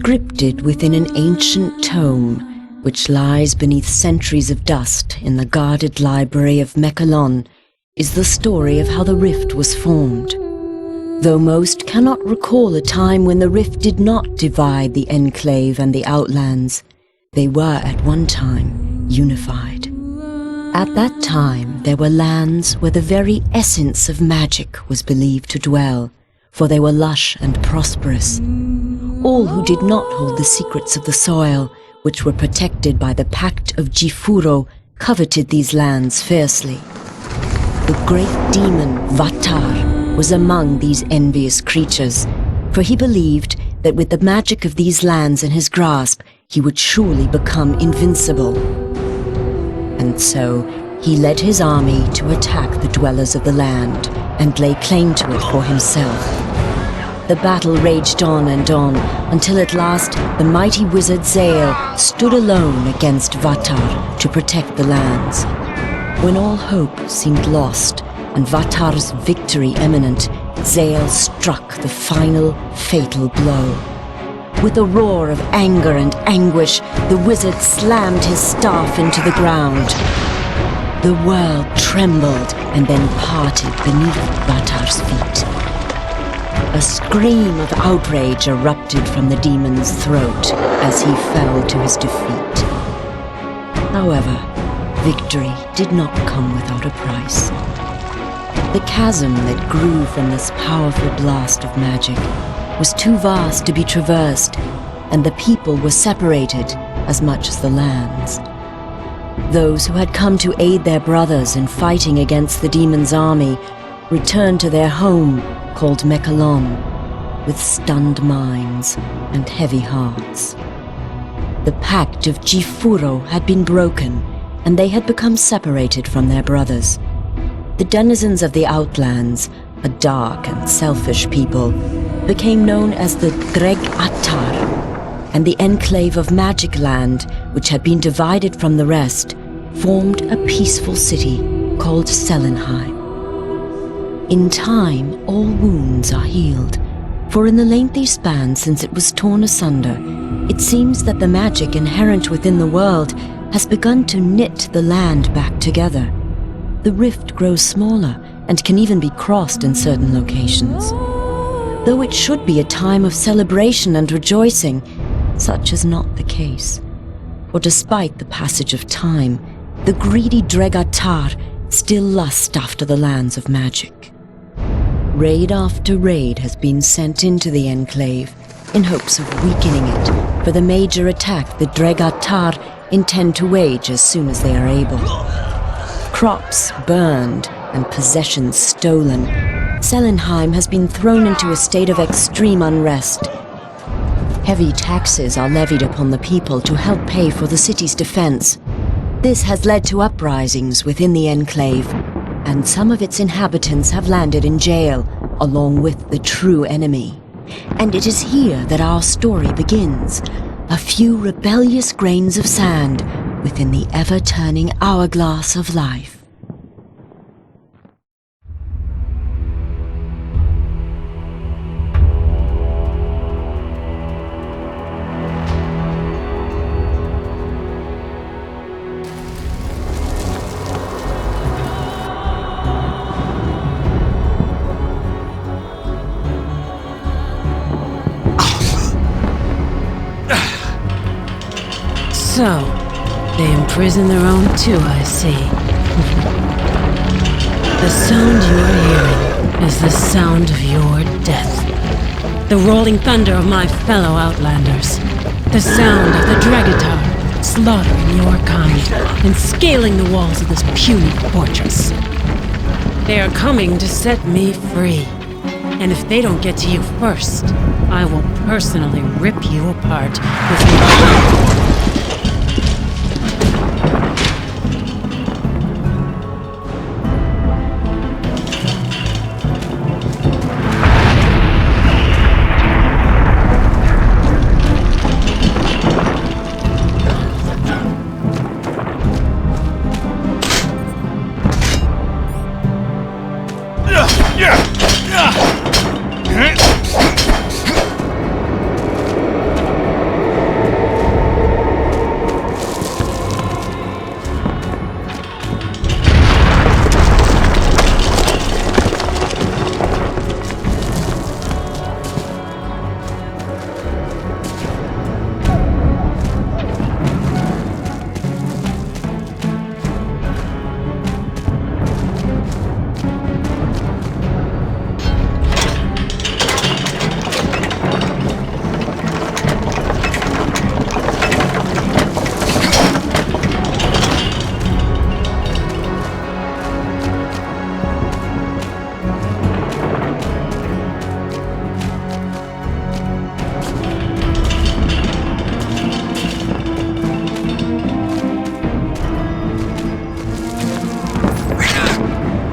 Scripted within an ancient tome, which lies beneath centuries of dust in the guarded library of Mechalon, is the story of how the rift was formed. Though most cannot recall a time when the rift did not divide the Enclave and the Outlands, they were at one time unified. At that time there were lands where the very essence of magic was believed to dwell, for they were lush and prosperous. All who did not hold the secrets of the soil, which were protected by the Pact of Jifuro, coveted these lands fiercely. The great demon Vatar was among these envious creatures, for he believed that with the magic of these lands in his grasp, he would surely become invincible. And so he led his army to attack the dwellers of the land and lay claim to it for himself. The battle raged on and on, until at last the mighty wizard Zale stood alone against Vatar to protect the lands. When all hope seemed lost and Vatar's victory imminent, Zale struck the final fatal blow. With a roar of anger and anguish, the wizard slammed his staff into the ground. The world trembled and then parted beneath Vatar's feet. A scream of outrage erupted from the demon's throat as he fell to his defeat. However, victory did not come without a price. The chasm that grew from this powerful blast of magic was too vast to be traversed, and the people were separated as much as the lands. Those who had come to aid their brothers in fighting against the demon's army returned to their home called Mechalon, with stunned minds and heavy hearts. The Pact of Jifuro had been broken, and they had become separated from their brothers. The denizens of the Outlands, a dark and selfish people, became known as the Dreg Attar, and the Enclave of Magic Land, which had been divided from the rest, formed a peaceful city called Selenheim. In time, all wounds are healed, for in the lengthy span since it was torn asunder, it seems that the magic inherent within the world has begun to knit the land back together. The rift grows smaller and can even be crossed in certain locations. Though it should be a time of celebration and rejoicing, such is not the case. For despite the passage of time, the greedy Dregatar still lust after the lands of magic. Raid after raid has been sent into the Enclave in hopes of weakening it for the major attack the Dregatar intend to wage as soon as they are able. Crops burned and possessions stolen, Selenheim has been thrown into a state of extreme unrest. Heavy taxes are levied upon the people to help pay for the city's defense. This has led to uprisings within the Enclave, and some of its inhabitants have landed in jail, along with the true enemy. And it is here that our story begins, a few rebellious grains of sand within the ever-turning hourglass of life. So, they imprison their own too, I see. The sound you are hearing is the sound of your death. The rolling thunder of my fellow Outlanders. The sound of the Dregatar slaughtering your kind and scaling the walls of this puny fortress. They are coming to set me free. And if they don't get to you first, I will personally rip you apart with my...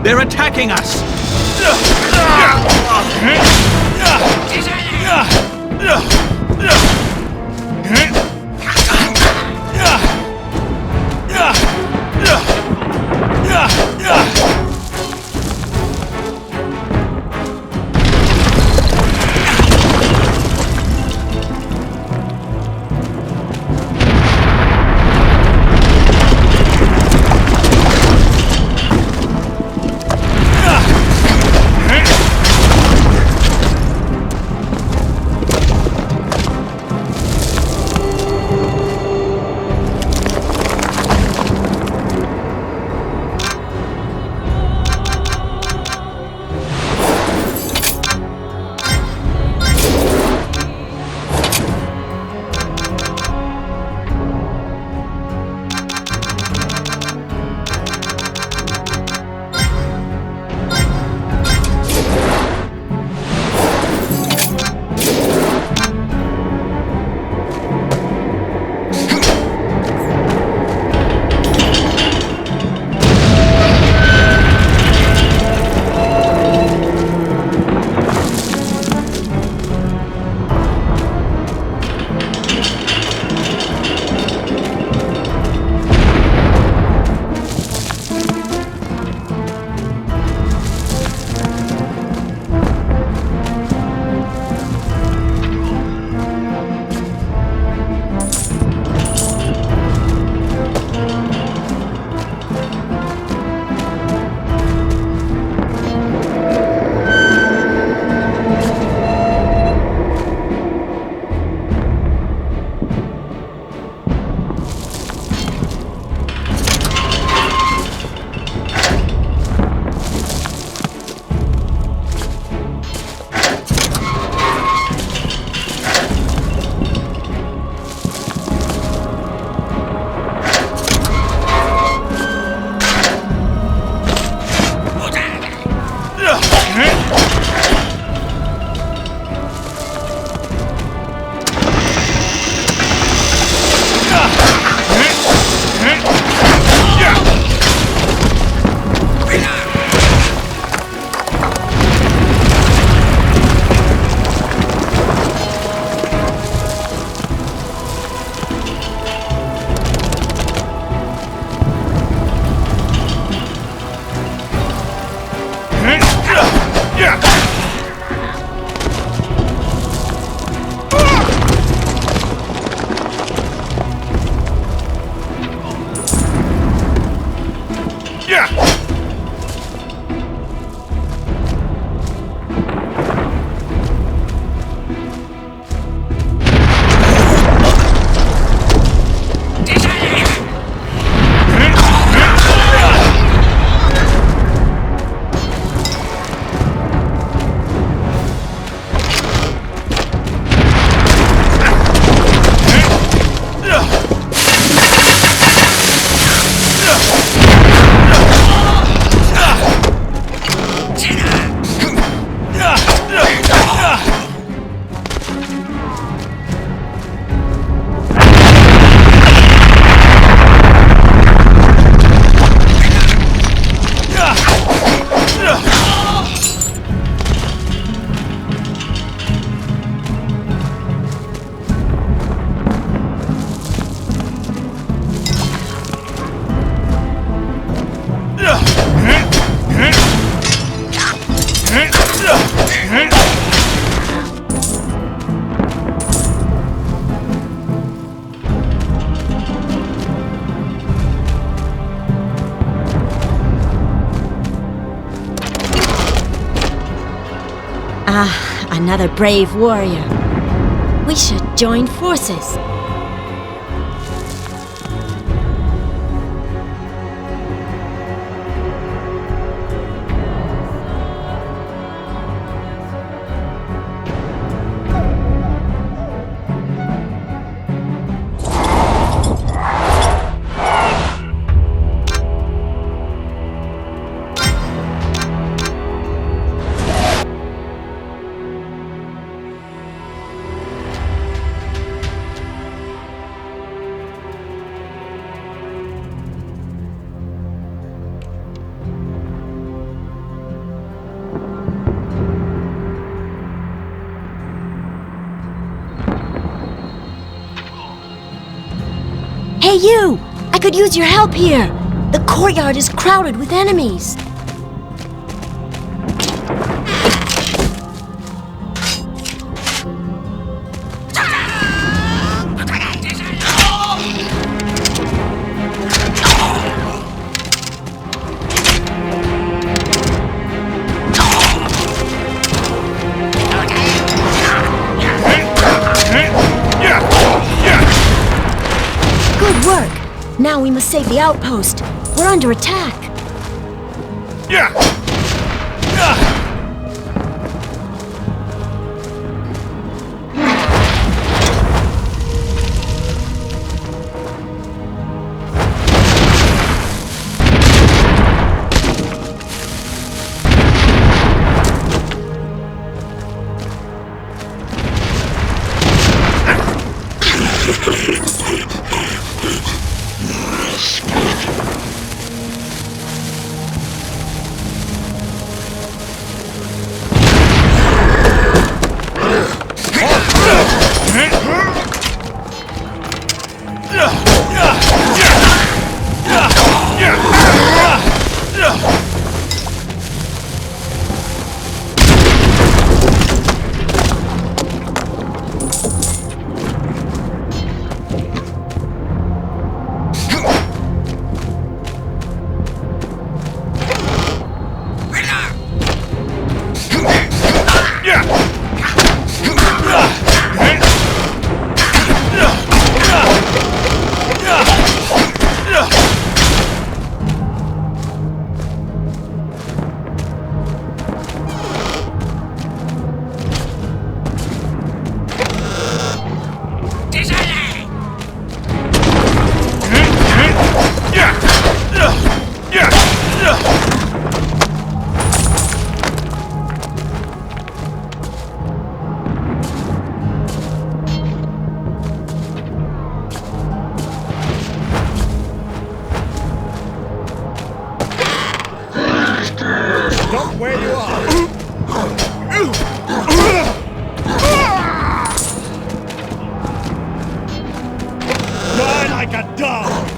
They're attacking us! Ah, another brave warrior. We should join forces. Hey you! I could use your help here! The courtyard is crowded with enemies. Good work! Now we must save the outpost. We're under attack. Stop where you are! Die like a dog!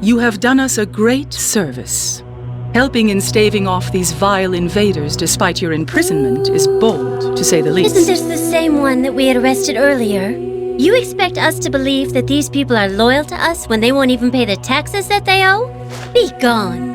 You have done us a great service. Helping in staving off these vile invaders despite your imprisonment is bold, to say the least. Isn't this the same one that we had arrested earlier? You expect us to believe that these people are loyal to us when they won't even pay the taxes that they owe? Be gone.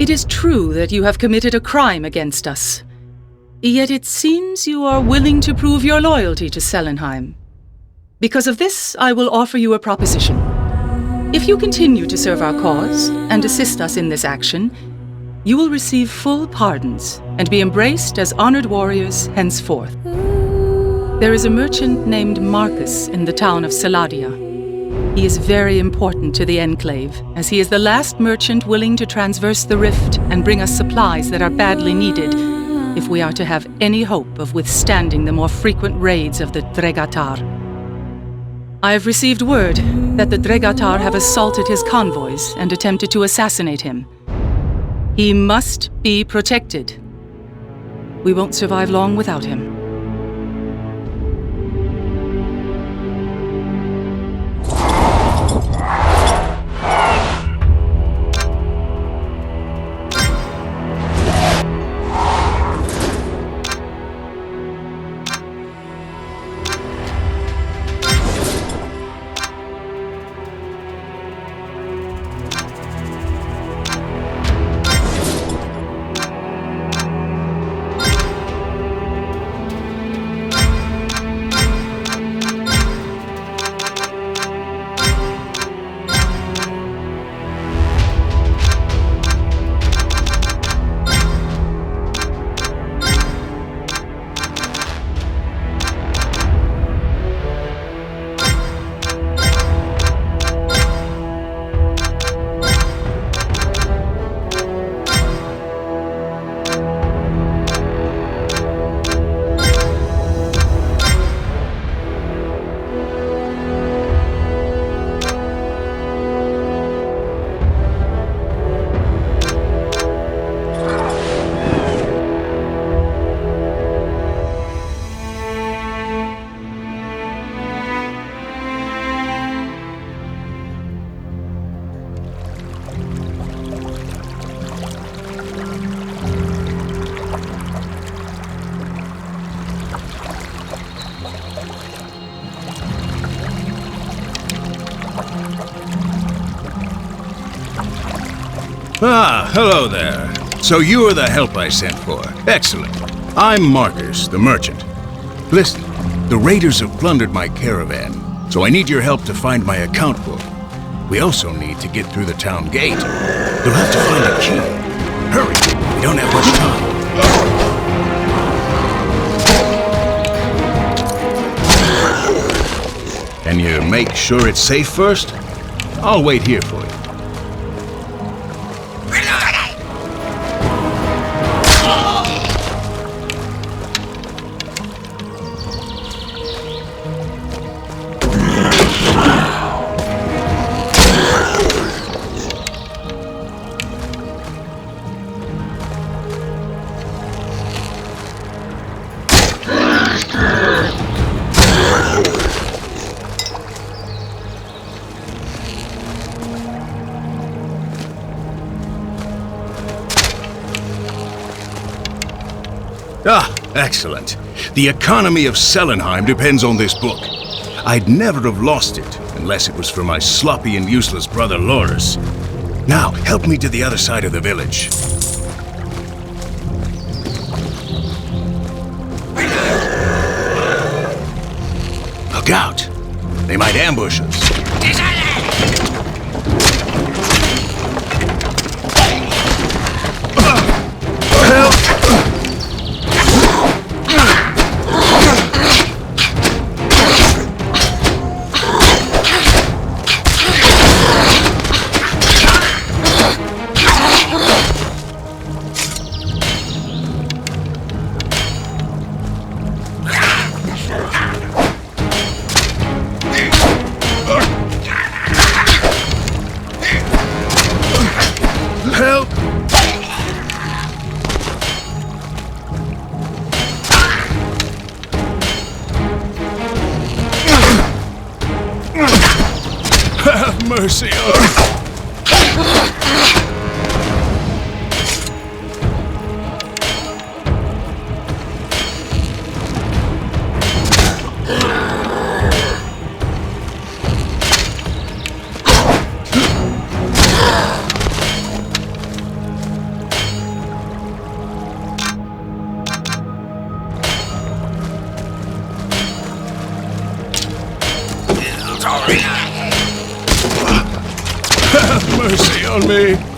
It is true that you have committed a crime against us. Yet it seems you are willing to prove your loyalty to Selenheim. Because of this, I will offer you a proposition. If you continue to serve our cause and assist us in this action, you will receive full pardons and be embraced as honored warriors henceforth. There is a merchant named Marcus in the town of Saladia. He is very important to the Enclave, as he is the last merchant willing to transverse the rift and bring us supplies that are badly needed if we are to have any hope of withstanding the more frequent raids of the Dregatar. I have received word that the Dregatar have assaulted his convoys and attempted to assassinate him. He must be protected. We won't survive long without him. Ah, hello there. So you are the help I sent for. Excellent. I'm Marcus, the merchant. Listen, the raiders have plundered my caravan, so I need your help to find my account book. We also need to get through the town gate. You'll have to find a key. Hurry, we don't have much time. Can you make sure it's safe first? I'll wait here for you. Ah, excellent. The economy of Selenheim depends on this book. I'd never have lost it unless it was for my sloppy and useless brother Loris. Now, help me to the other side of the village. Look out! They might ambush us. mercy on... Have mercy on me.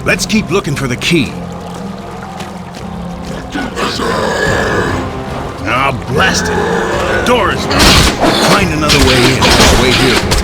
Let's keep looking for the key. Ah, blast it. The door is locked. Find another way in. I'll wait here.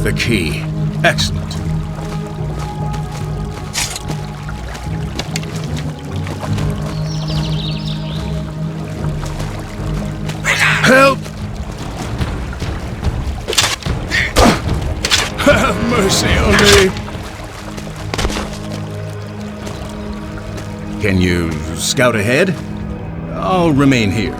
the key. Excellent. Help! Have mercy on me. Can you scout ahead? I'll remain here.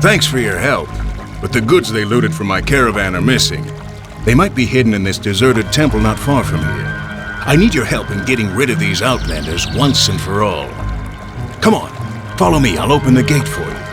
Thanks for your help, but the goods they looted from my caravan are missing. They might be hidden in this deserted temple not far from here. I need your help in getting rid of these outlanders once and for all. Come on, follow me. I'll open the gate for you.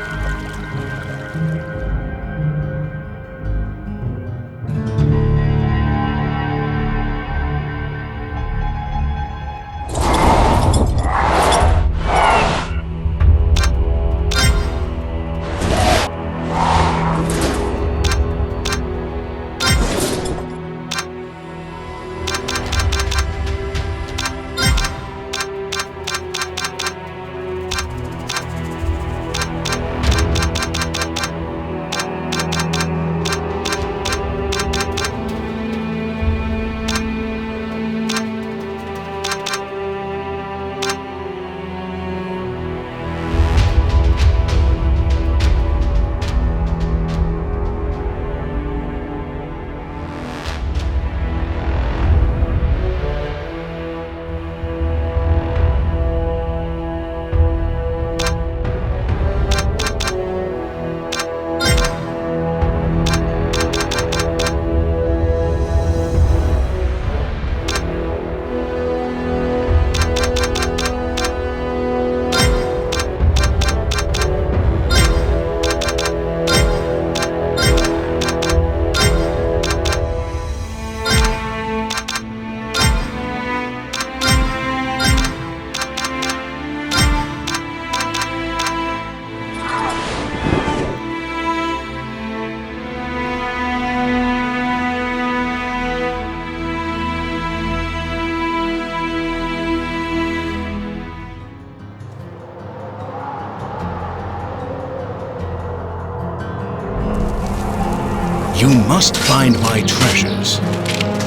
You must find my treasures.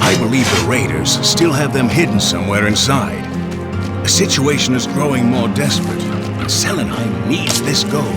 I believe the raiders still have them hidden somewhere inside. The situation is growing more desperate, and Selenheim needs this gold.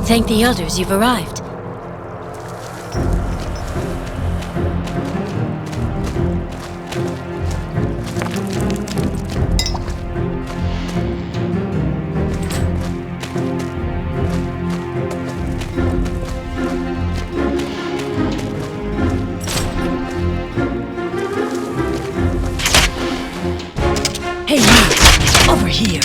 Thank the elders you've arrived. Hey, you! Over here!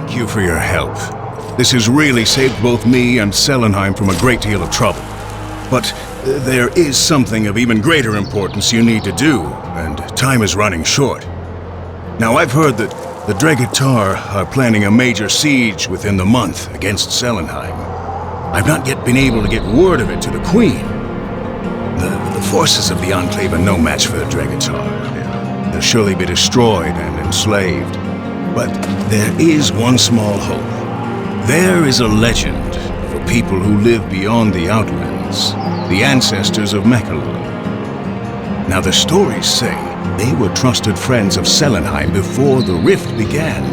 Thank you for your help. This has really saved both me and Selenheim from a great deal of trouble. But there is something of even greater importance you need to do, and time is running short. Now, I've heard that the Dregitar are planning a major siege within the month against Selenheim. I've not yet been able to get word of it to the Queen. The forces of the Enclave are no match for the Dregitar. They'll surely be destroyed and enslaved. But there is one small hope. There is a legend of a people who live beyond the Outlands, the ancestors of Mechalon. Now, the stories say they were trusted friends of Selenheim before the rift began.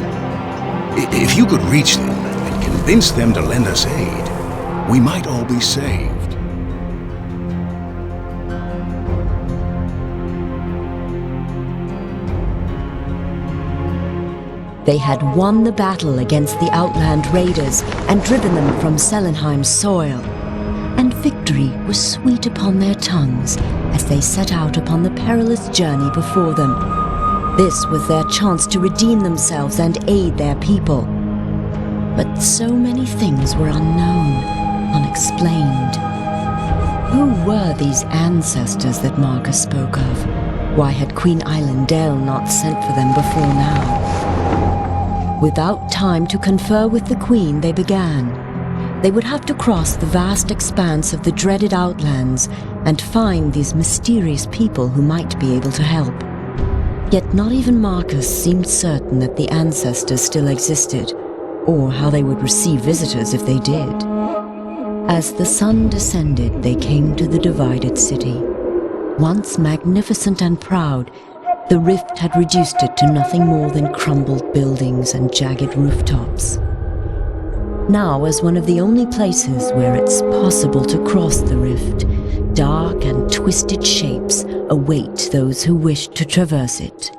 If you could reach them and convince them to lend us aid, we might all be saved. They had won the battle against the Outland Raiders and driven them from Selenheim's soil. And victory was sweet upon their tongues as they set out upon the perilous journey before them. This was their chance to redeem themselves and aid their people. But so many things were unknown, unexplained. Who were these ancestors that Marcus spoke of? Why had Queen Eilendale not sent for them before now? Without time to confer with the Queen, they began. They would have to cross the vast expanse of the dreaded Outlands and find these mysterious people who might be able to help. Yet not even Marcus seemed certain that the ancestors still existed, or how they would receive visitors if they did. As the sun descended, they came to the divided city. Once magnificent and proud, the rift had reduced it to nothing more than crumbled buildings and jagged rooftops. Now, as one of the only places where it's possible to cross the rift, dark and twisted shapes await those who wish to traverse it.